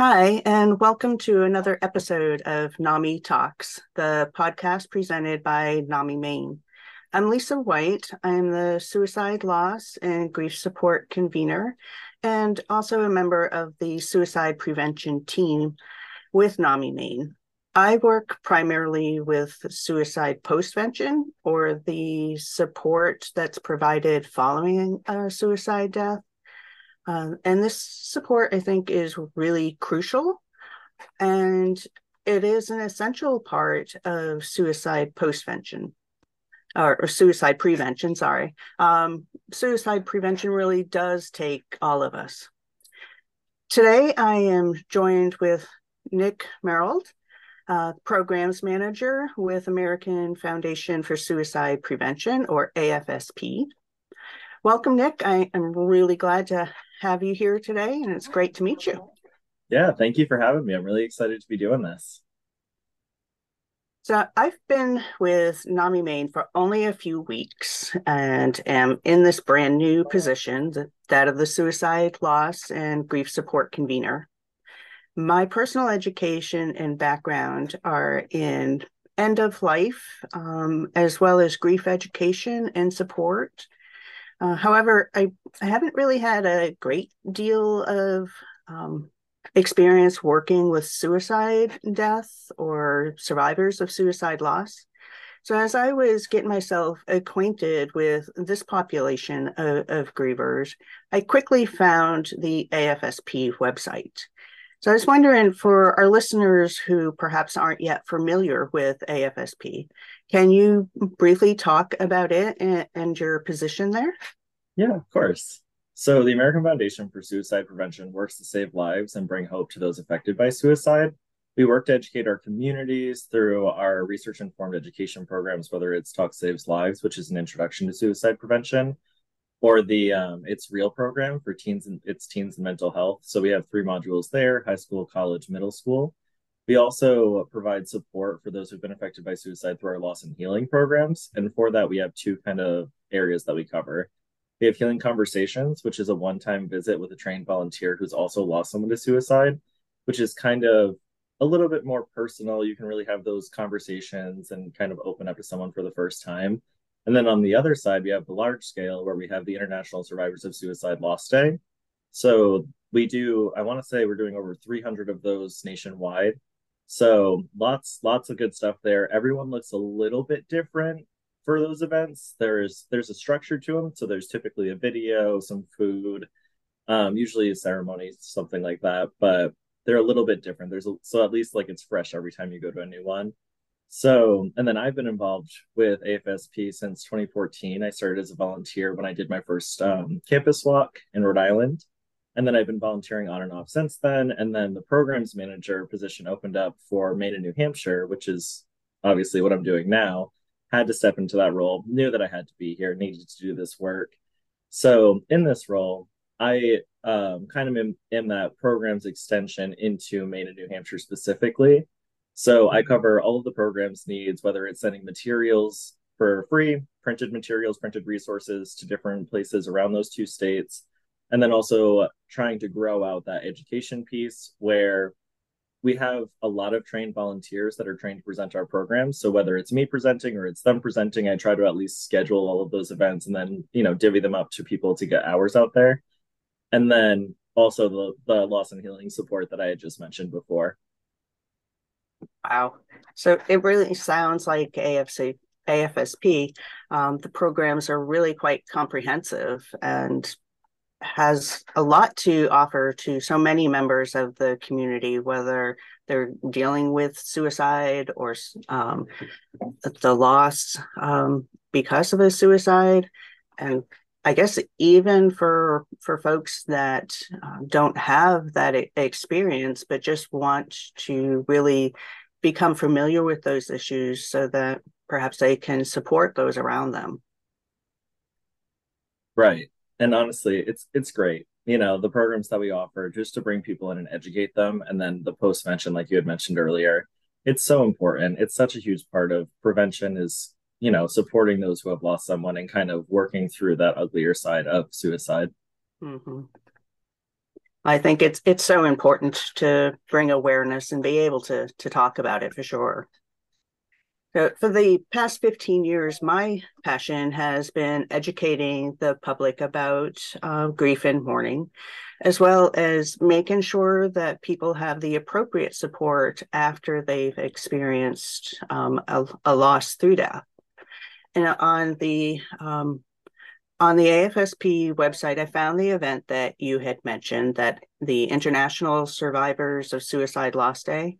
Hi, and welcome to another episode of NAMI Talks, the podcast presented by NAMI Maine. I'm Lisa White. I'm the Suicide Loss and Grief Support Convener and also a member of the Suicide Prevention Team with NAMI Maine. I work primarily with suicide postvention, or the support that's provided following a suicide death. And this support, I think, is really crucial, and it is an essential part of suicide postvention, or suicide prevention, sorry. Suicide prevention really does take all of us. Today, I am joined with Nick Marold, Programs Manager with American Foundation for Suicide Prevention, or AFSP. Welcome, Nick. I am really glad to have you here today, and it's great to meet you. Yeah, thank you for having me. I'm really excited to be doing this. So I've been with NAMI Maine for only a few weeks and am in this brand new position, that of the Suicide Loss and Grief Support Convener. My personal education and background are in end of life, as well as grief education and support. However, I haven't really had a great deal of experience working with suicide death or survivors of suicide loss. So as I was getting myself acquainted with this population of grievers, I quickly found the AFSP website. So I was wondering, for our listeners who perhaps aren't yet familiar with AFSP, can you briefly talk about it and your position there? Yeah, of course. So, the American Foundation for Suicide Prevention works to save lives and bring hope to those affected by suicide. We work to educate our communities through our research-informed education programs, whether it's Talk Saves Lives, which is an introduction to suicide prevention, or the It's Real program for teens and mental health. So we have three modules there: high school, college, middle school. We also provide support for those who've been affected by suicide through our loss and healing programs. And for that, we have two kind of areas that we cover. We have Healing Conversations, which is a one-time visit with a trained volunteer who's also lost someone to suicide, which is kind of a little bit more personal. You can really have those conversations and kind of open up to someone for the first time. And then on the other side, we have the large scale, where we have the International Survivors of Suicide Loss Day. So we do, I want to say we're doing over 300 of those nationwide. So lots of good stuff there. Everyone looks a little bit different for those events. There's a structure to them. So there's typically a video, some food, usually a ceremony, something like that. But they're a little bit different. So at least like it's fresh every time you go to a new one. So, and then I've been involved with AFSP since 2014. I started as a volunteer when I did my first campus walk in Rhode Island. And then I've been volunteering on and off since then. And then the programs manager position opened up for Maine and New Hampshire, which is obviously what I'm doing now. Had to step into that role, knew that I had to be here, needed to do this work. So in this role, I kind of am in that program's extension into Maine and New Hampshire specifically. So I cover all of the program's needs, whether it's sending materials for free, printed materials, printed resources to different places around those two states, and then also trying to grow out that education piece where we have a lot of trained volunteers that are trained to present our programs. So whether it's me presenting or it's them presenting, I try to at least schedule all of those events and then, divvy them up to people to get hours out there. And then also the loss and healing support that I had just mentioned before. Wow. So it really sounds like AFSP. The programs are really quite comprehensive and has a lot to offer to so many members of the community, whether they're dealing with suicide or the loss because of a suicide. And I guess even for folks that don't have that experience, but just want to really become familiar with those issues so that perhaps they can support those around them. Right. And honestly, it's great. The programs that we offer just to bring people in and educate them. And then the post mention, like you had mentioned earlier, it's so important. It's such a huge part of prevention is, supporting those who have lost someone and kind of working through that uglier side of suicide. Mm-hmm. I think it's so important to bring awareness and be able to talk about it for sure. So for the past 15 years, my passion has been educating the public about grief and mourning, as well as making sure that people have the appropriate support after they've experienced a loss through death. And on the AFSP website, I found the event that you had mentioned, that the International Survivors of Suicide Loss Day.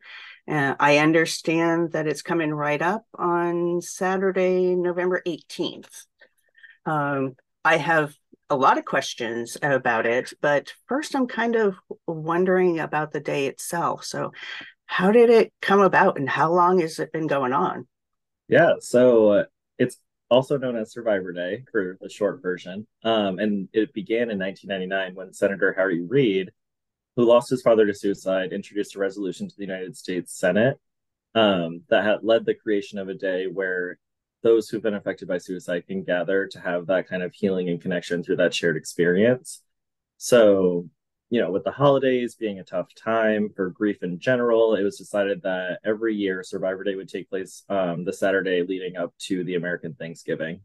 I understand that it's coming right up on Saturday, November 18th. I have a lot of questions about it, but first I'm kind of wondering about the day itself. So how did it come about and how long has it been going on? Yeah, so it's also known as Survivor Day for the short version. And it began in 1999 when Senator Harry Reid, who lost his father to suicide, introduced a resolution to the United States Senate that had led the creation of a day where those who've been affected by suicide can gather to have that kind of healing and connection through that shared experience. So, with the holidays being a tough time for grief in general, it was decided that every year Survivor Day would take place the Saturday leading up to the American Thanksgiving.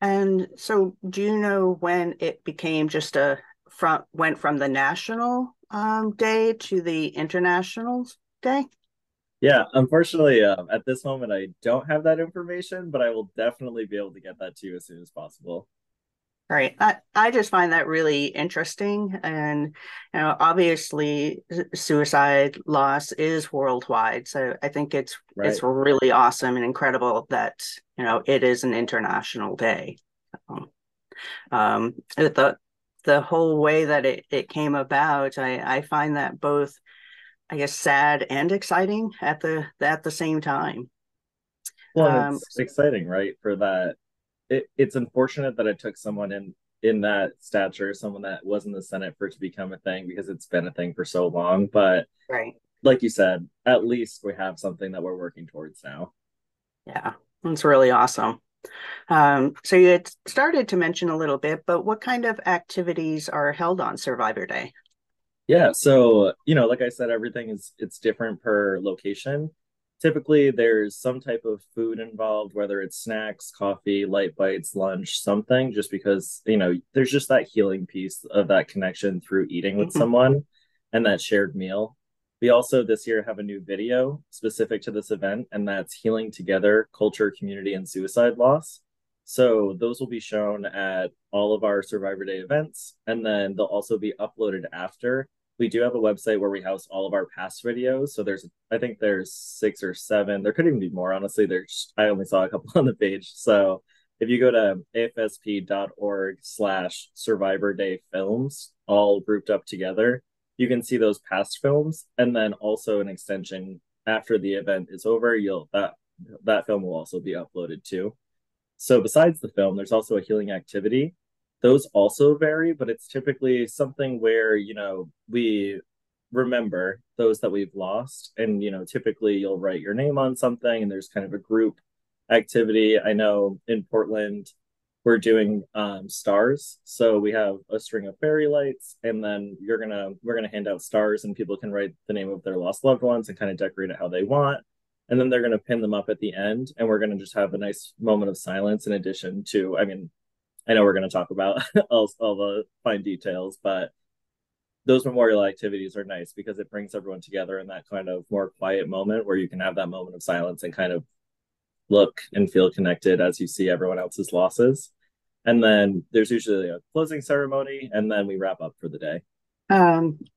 And so, do you know when it became just went from the national day to the international day? Yeah, unfortunately, at this moment, I don't have that information, but I will definitely be able to get that to you as soon as possible. Right. I just find that really interesting. And, obviously suicide loss is worldwide. So I think it's Right. really awesome and incredible that, it is an international day. Um, the whole way that it came about, I find that both, I guess, sad and exciting at the same time. Well, and Um, it's exciting, right? For that, it's unfortunate that it took someone in that stature, someone that was in the Senate, for it to become a thing because it's been a thing for so long. But right. like you said, at least we have something that we're working towards now. Yeah, it's really awesome. So you had started to mention a little bit, but what kind of activities are held on Survivor Day? Yeah, so like I said, everything is it's different per location. Typically, there's some type of food involved, whether it's snacks, coffee, light bites, lunch, something, just because, there's just that healing piece of that connection through eating with Mhm. someone and that shared meal. We also this year have a new video specific to this event, and that's Healing Together, Culture, Community, and Suicide Loss. So those will be shown at all of our Survivor Day events, and then they'll also be uploaded after. We do have a website where we house all of our past videos. So I think there's 6 or 7. There could even be more, honestly. I only saw a couple on the page. So if you go to afsp.org/Survivor Day Films, all grouped up together, you can see those past films. And then also an extension after the event is over, that film will also be uploaded too. So besides the film, there's also a healing activity. Those also vary, but it's typically something where, we remember those that we've lost. And, typically you'll write your name on something and there's kind of a group activity. I know in Portland, we're doing stars. So we have a string of fairy lights, and then we're gonna hand out stars, and people can write the name of their lost loved ones and kind of decorate it how they want, and then they're going to pin them up at the end, and we're going to just have a nice moment of silence in addition to, I mean, I know we're going to talk about all the fine details, but those memorial activities are nice because it brings everyone together in that kind of more quiet moment where you can have that moment of silence and kind of look and feel connected as you see everyone else's losses. And then there's usually a closing ceremony, and then we wrap up for the day.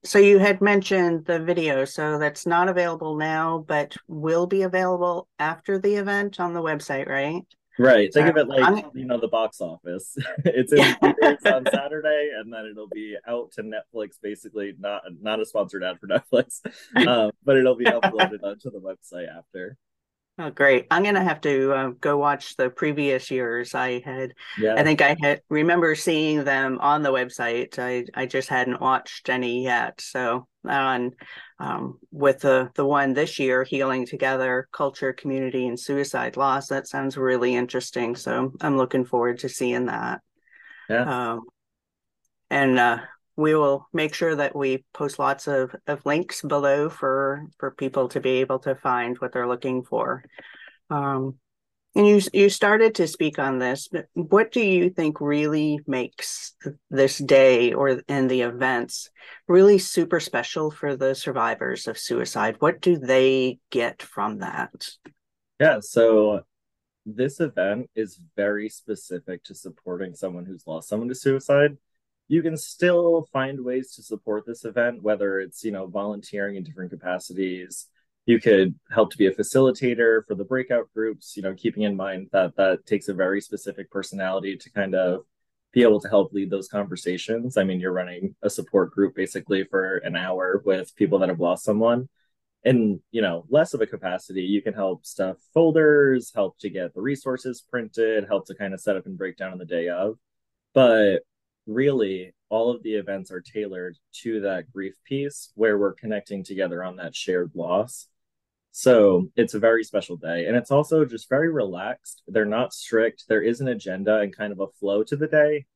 So you had mentioned the video, so that's not available now, but will be available after the event on the website, right? Right. So Think of it like, I'm, the box office. It's in yeah, theaters on Saturday, and then it'll be out to Netflix, basically not a sponsored ad for Netflix. But it'll be uploaded onto the website after. oh, great. I'm gonna have to go watch the previous years. I Yeah. think I had remember seeing them on the website. I just hadn't watched any yet. So on with the one this year, Healing Together, Culture, Community, and Suicide Loss, that sounds really interesting. So I'm looking forward to seeing that. Yeah. Um, And we will make sure that we post lots of links below for people to be able to find what they're looking for. Um, and you started to speak on this, but what do you think really makes this day or in the events really super special for the survivors of suicide? What do they get from that? Yeah, so this event is very specific to supporting someone who's lost someone to suicide. You can still find ways to support this event, whether it's, volunteering in different capacities. You could help to be a facilitator for the breakout groups, keeping in mind that that takes a very specific personality to kind of be able to help lead those conversations. I mean, you're running a support group basically for an hour with people that have lost someone. In less of a capacity, you can help stuff folders, help to get the resources printed, help to kind of set up and break down on the day of. But really, all of the events are tailored to that grief piece where we're connecting together on that shared loss. So it's a very special day. And it's also just very relaxed. They're not strict. There is an agenda and kind of a flow to the day.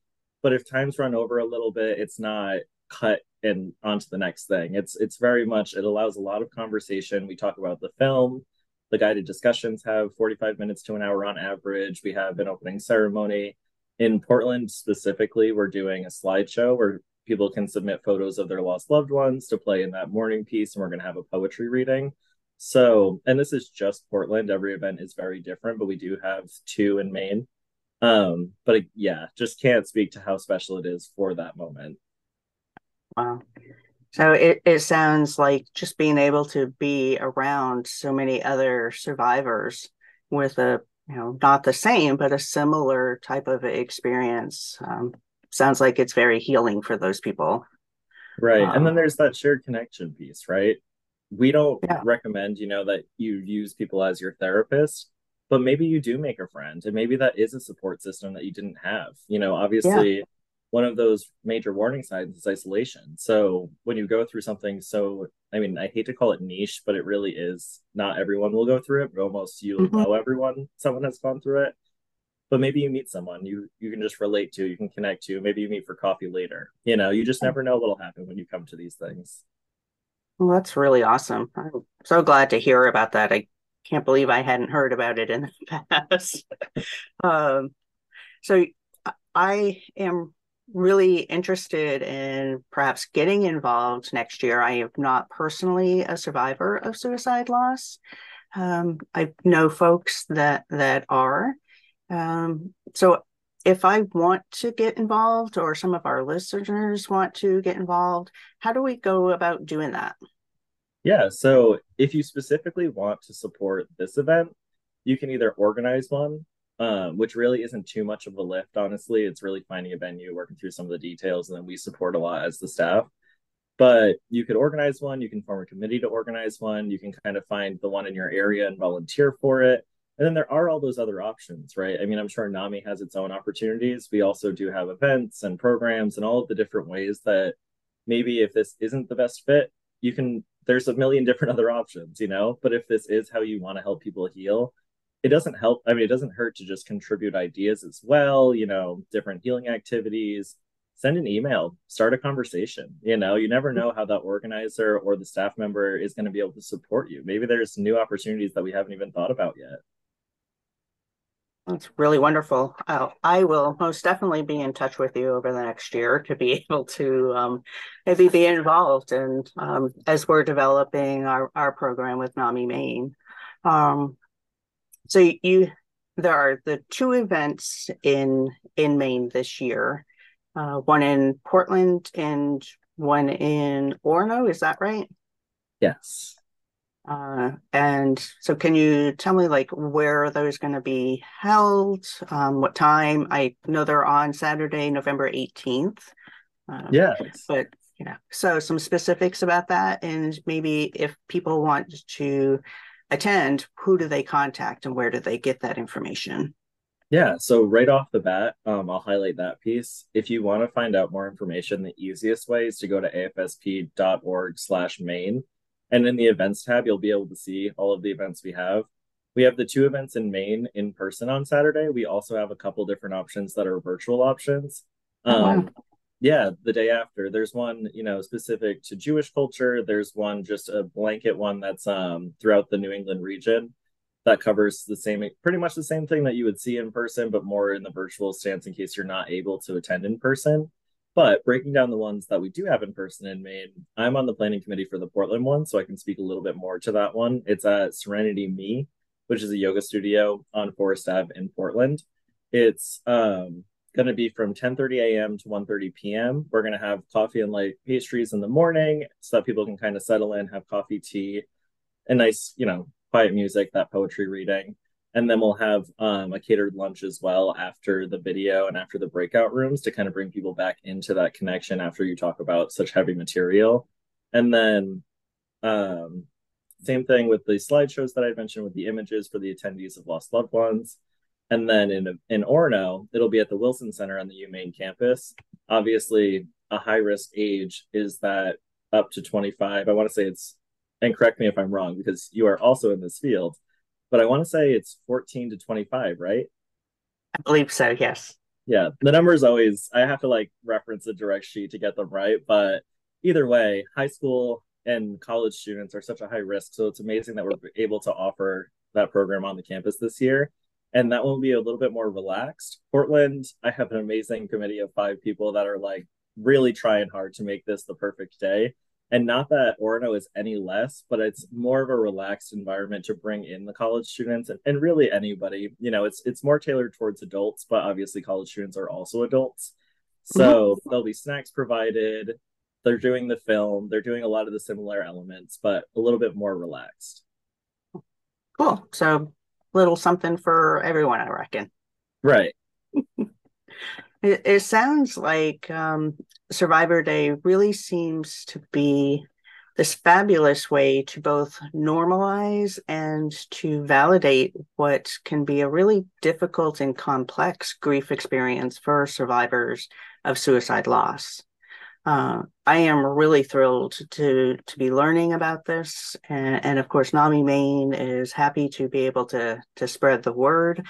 But if times run over a little bit, it's not cut and onto the next thing. It's very much, it allows a lot of conversation. We talk about the film. The guided discussions have 45 minutes to an hour on average. We have an opening ceremony. In Portland specifically, we're doing a slideshow where people can submit photos of their lost loved ones to play in that morning piece, and we're going to have a poetry reading. So, and this is just Portland. Every event is very different, but we do have two in Maine. But yeah, just can't speak to how special it is for that moment. Wow. So it sounds like just being able to be around so many other survivors with a, not the same, but a similar type of experience. Sounds like it's very healing for those people. Right. And then Um, there's that shared connection piece, right? We don't yeah. recommend, that you use people as your therapist, but maybe you do make a friend, and maybe that is a support system that you didn't have. Yeah. Obviously, one of those major warning signs is isolation. So when you go through something so, I mean, I hate to call it niche, but it really is. Not everyone will go through it, but almost you'll Mhm. know someone has gone through it. But maybe you meet someone you can just relate to, you can connect to. Maybe you meet for coffee later. You just never know what'll happen when you come to these things. Well, that's really awesome. I'm so glad to hear about that. I can't believe I hadn't heard about it in the past. Um, so I am really interested in perhaps getting involved next year. I am not personally a survivor of suicide loss. I know folks that are. So if I want to get involved, or some of our listeners want to get involved, how do we go about doing that? Yeah, so if you specifically want to support this event, you can either organize one, which really isn't too much of a lift, honestly. It's really finding a venue, working through some of the details, and then we support a lot as the staff. But you could organize one, you can form a committee to organize one, you can kind of find the one in your area and volunteer for it. And then there are all those other options, right? I mean, I'm sure NAMI has its own opportunities. We also do have events and programs and all of the different ways that maybe if this isn't the best fit, you can, there's a million different other options. But if this is how you want to help people heal, it doesn't help. I mean, it doesn't hurt to just contribute ideas as well, different healing activities. Send an email, start a conversation. You never know how that organizer or the staff member is going to be able to support you. Maybe there's new opportunities that we haven't even thought about yet. That's really wonderful. I will most definitely be in touch with you over the next year to be able to maybe be involved and as we're developing our program with NAMI Maine. Um, so there are the two events in Maine this year, one in Portland and one in Orono. Is that right? Yes. And so can you tell me like where are those going to be held? What time? I know they're on Saturday, November 18th. Yes. But so some specifics about that, and maybe if people want to attend, who do they contact and where do they get that information? Yeah. So right off the bat, I'll highlight that piece. If you want to find out more information, the easiest way is to go to afsp.org/Maine. And in the events tab, you'll be able to see all of the events we have. We have the two events in Maine in person on Saturday. We also have a couple different options that are virtual options. Oh, wow. Um, Yeah, the day after. There's one, specific to Jewish culture. There's one, just a blanket one that's throughout the New England region that covers the same, pretty much the same thing that you would see in person, but more in the virtual stance in case you're not able to attend in person. But breaking down the ones that we do have in person in Maine, I'm on the planning committee for the Portland one, so I can speak a little bit more to that one. It's at Serenity Me, which is a yoga studio on Forest Ave in Portland. It's going to be from 10:30 a.m. to 1:30 p.m. We're going to have coffee and light pastries in the morning so that people can kind of settle in, have coffee, tea, and nice, quiet music, that poetry reading. And then we'll have a catered lunch as well after the video and after the breakout rooms to kind of bring people back into that connection after you talk about such heavy material. And then same thing with the slideshows that I mentioned with the images for the attendees of lost loved ones. And then in Orono, it'll be at the Wilson Center on the UMaine campus. Obviously, a high risk age is that up to 25. I want to say it's, and correct me if I'm wrong because you are also in this field, but I want to say it's 14 to 25, right? I believe so, yes. Yeah, the numbers always, I have to like reference a direct sheet to get them right. But either way, high school and college students are such a high risk. So it's amazing that we're able to offer that program on the campus this year. And that will be a little bit more relaxed. Portland, I have an amazing committee of 5 people that are like really trying hard to make this the perfect day. And not that Orono is any less, but it's more of a relaxed environment to bring in the college students and really anybody. It's more tailored towards adults, but obviously college students are also adults. So there'll be snacks provided. They're doing the film. They're doing a lot of the similar elements, but a little bit more relaxed. Cool. So little something for everyone, I reckon. Right. It sounds like Survivor Day really seems to be this fabulous way to both normalize and to validate what can be a really difficult and complex grief experience for survivors of suicide loss. I am really thrilled to be learning about this, and of course, NAMI Maine is happy to be able to spread the word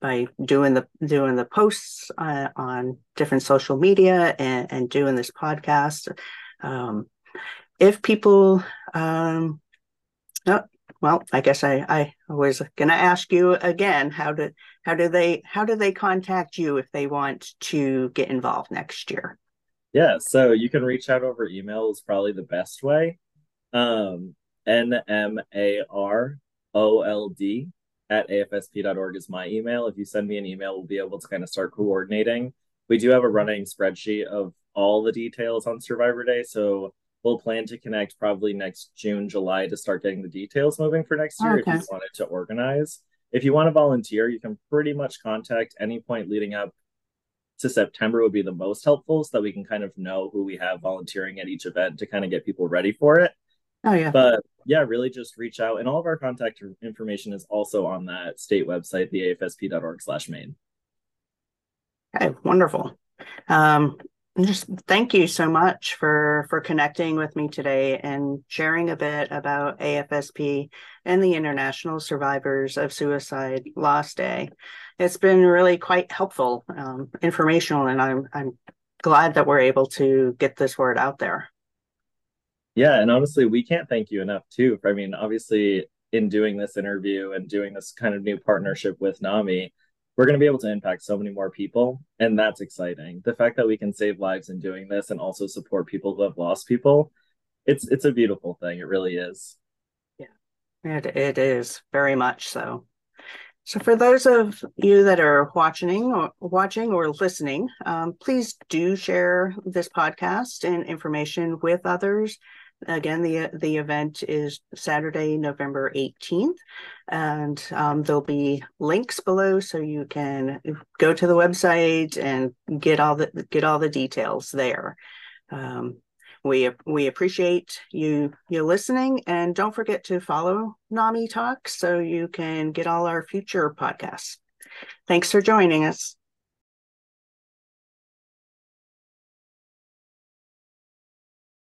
by doing the posts on different social media and doing this podcast. If people, oh, well, I guess I was going to ask you again, how do they contact you if they want to get involved next year? Yeah, so you can reach out over email is probably the best way. NMAROLD@afsp.org is my email. If you send me an email, we'll be able to kind of start coordinating. We do have a running spreadsheet of all the details on Survivor Day, so we'll plan to connect probably next June, July to start getting the details moving for next year if you wanted to organize. If you want to volunteer, you can pretty much contact any point leading up to September would be the most helpful so that we can kind of know who we have volunteering at each event to kind of get people ready for it. Oh, yeah. But yeah, really just reach out. And all of our contact information is also on that state website, the afsp.org/Maine. Okay, wonderful. Just thank you so much for connecting with me today and sharing a bit about AFSP and the International Survivors of Suicide Loss Day. It's been really quite helpful, informational, and I'm glad that we're able to get this word out there. Yeah, and honestly, we can't thank you enough too. I mean, obviously, in doing this interview and doing this kind of new partnership with NAMI, we're going to be able to impact so many more people, and that's exciting. The fact that we can save lives in doing this and also support people who have lost people, it's a beautiful thing. It really is. Yeah, it is very much so. So for those of you that are watching or listening, please do share this podcast and information with others. Again, the event is Saturday, November 18th, and there'll be links below so you can go to the website and get all the details there. We appreciate you listening, and don't forget to follow NAMI Talks so you can get all our future podcasts. Thanks for joining us.